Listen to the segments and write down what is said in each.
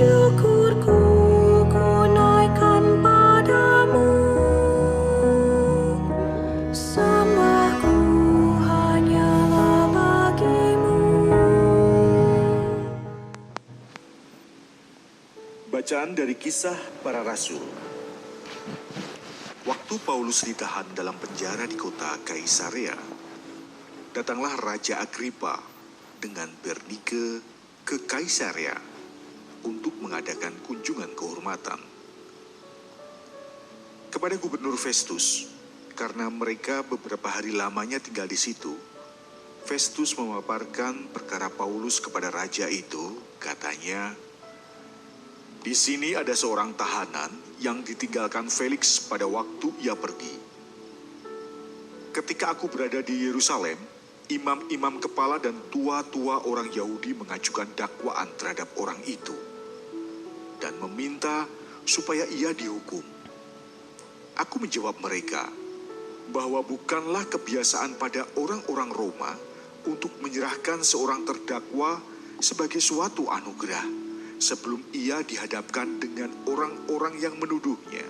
Syukurku ku naikkan padamu, sembahku hanyalah bagimu. Bacaan dari Kisah Para Rasul. Waktu Paulus ditahan dalam penjara di kota Kaisarea, datanglah Raja Agripa dengan Bernike ke Kaisarea untuk mengadakan kunjungan kehormatan kepada Gubernur Festus. Karena mereka beberapa hari lamanya tinggal di situ, Festus memaparkan perkara Paulus kepada raja itu. Katanya, "Di sini ada seorang tahanan yang ditinggalkan Felix pada waktu ia pergi. Ketika aku berada di Yerusalem, imam-imam kepala dan tua-tua orang Yahudi mengajukan dakwaan terhadap orang itu dan meminta supaya ia dihukum. Aku menjawab mereka bahwa bukanlah kebiasaan pada orang-orang Roma untuk menyerahkan seorang terdakwa sebagai suatu anugerah sebelum ia dihadapkan dengan orang-orang yang menuduhnya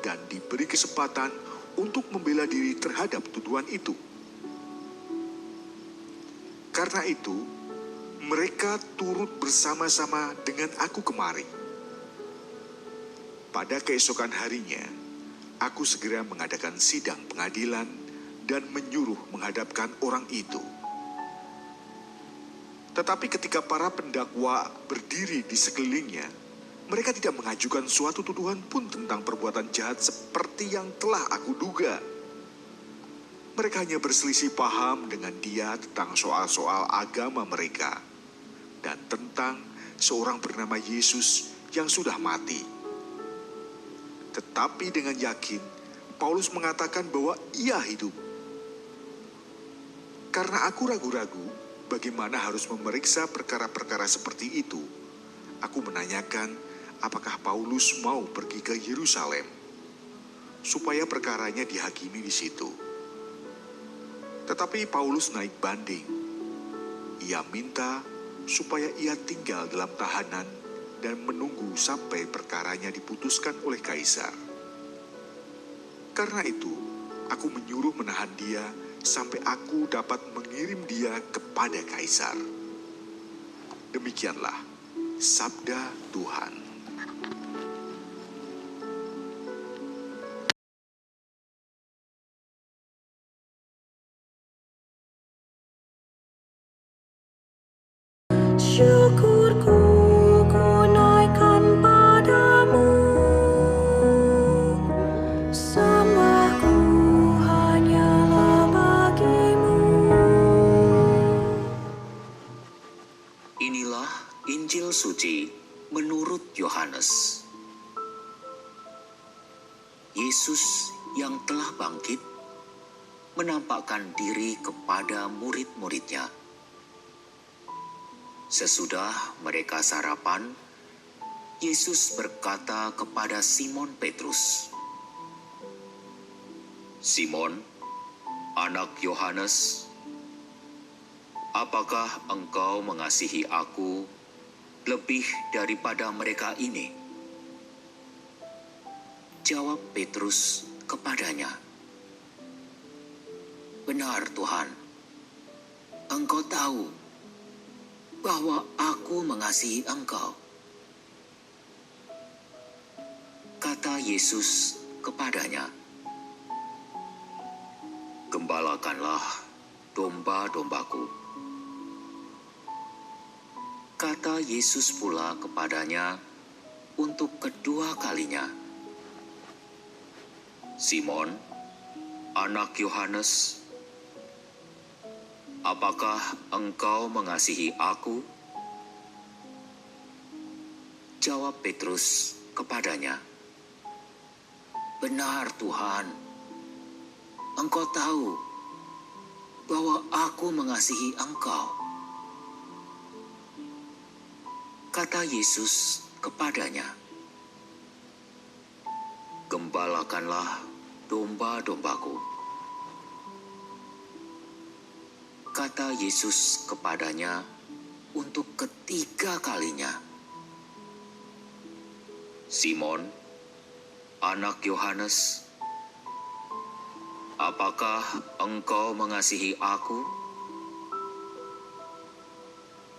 dan diberi kesempatan untuk membela diri terhadap tuduhan itu. Karena itu, mereka turut bersama-sama dengan aku kemari. Pada keesokan harinya, aku segera mengadakan sidang pengadilan dan menyuruh menghadapkan orang itu. Tetapi ketika para pendakwa berdiri di sekelilingnya, mereka tidak mengajukan suatu tuduhan pun tentang perbuatan jahat seperti yang telah aku duga. Mereka hanya berselisih paham dengan dia tentang soal-soal agama mereka dan tentang seorang bernama Yesus yang sudah mati. Tetapi dengan yakin, Paulus mengatakan bahwa ia hidup. Karena aku ragu-ragu bagaimana harus memeriksa perkara-perkara seperti itu, aku menanyakan apakah Paulus mau pergi ke Yerusalem supaya perkaranya dihakimi di situ. Tetapi Paulus naik banding. Ia minta supaya ia tinggal dalam tahanan dan menunggu sampai perkaranya diputuskan oleh Kaisar. Karena itu, aku menyuruh menahan dia sampai aku dapat mengirim dia kepada Kaisar. Demikianlah sabda Tuhan. Syukurku ku naikkan padamu, sembahku hanyalah bagimu. Inilah Injil suci menurut Yohanes. Yesus yang telah bangkit menampakkan diri kepada murid-muridnya. Sesudah mereka sarapan, Yesus berkata kepada Simon Petrus, "Simon, anak Yohanes, apakah engkau mengasihi aku lebih daripada mereka ini?" Jawab Petrus kepadanya, "Benar Tuhan, Engkau tahu bahwa aku mengasihi Engkau." Kata Yesus kepadanya, "Gembalakanlah domba-dombaku." Kata Yesus pula kepadanya untuk kedua kalinya, "Simon, anak Yohanes, apakah engkau mengasihi aku?" Jawab Petrus kepadanya, "Benar Tuhan, Engkau tahu bahwa aku mengasihi Engkau." Kata Yesus kepadanya, "Gembalakanlah domba-dombaku." Kata Yesus kepadanya untuk ketiga kalinya, Simon, anak Yohanes, apakah engkau mengasihi aku?"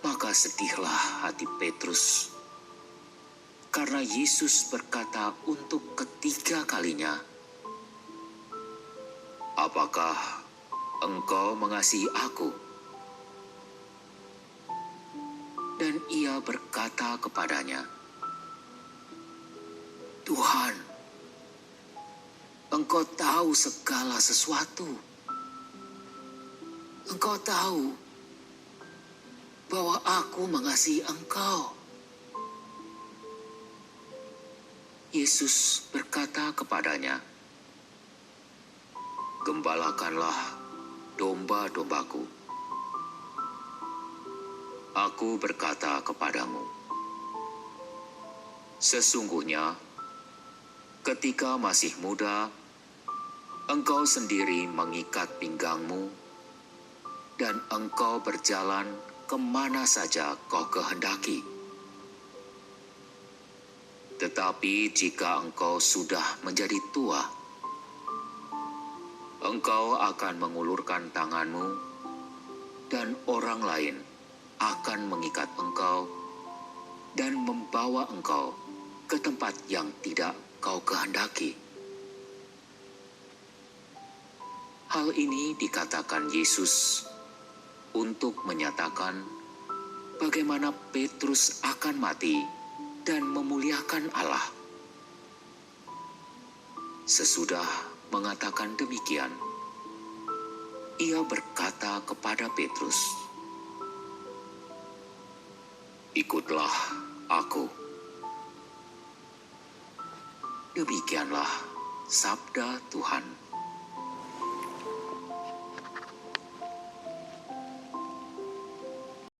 Maka sedihlah hati Petrus, karena Yesus berkata untuk ketiga kalinya, "Apakah engkau mengasihi aku?" Dan ia berkata kepadanya, "Tuhan, Engkau tahu segala sesuatu. Engkau tahu bahwa aku mengasihi Engkau." Yesus berkata kepadanya, "Gembalakanlah domba-dombaku. Aku berkata kepadamu, sesungguhnya ketika masih muda, engkau sendiri mengikat pinggangmu, dan engkau berjalan kemana saja kau kehendaki. Tetapi jika engkau sudah menjadi tua, engkau akan mengulurkan tanganmu, dan orang lain akan mengikat engkau dan membawa engkau ke tempat yang tidak kau kehendaki." Hal ini dikatakan Yesus untuk menyatakan bagaimana Petrus akan mati dan memuliakan Allah. Sesudah mengatakan demikian, ia berkata kepada Petrus, "Ikutlah aku." Demikianlah sabda Tuhan.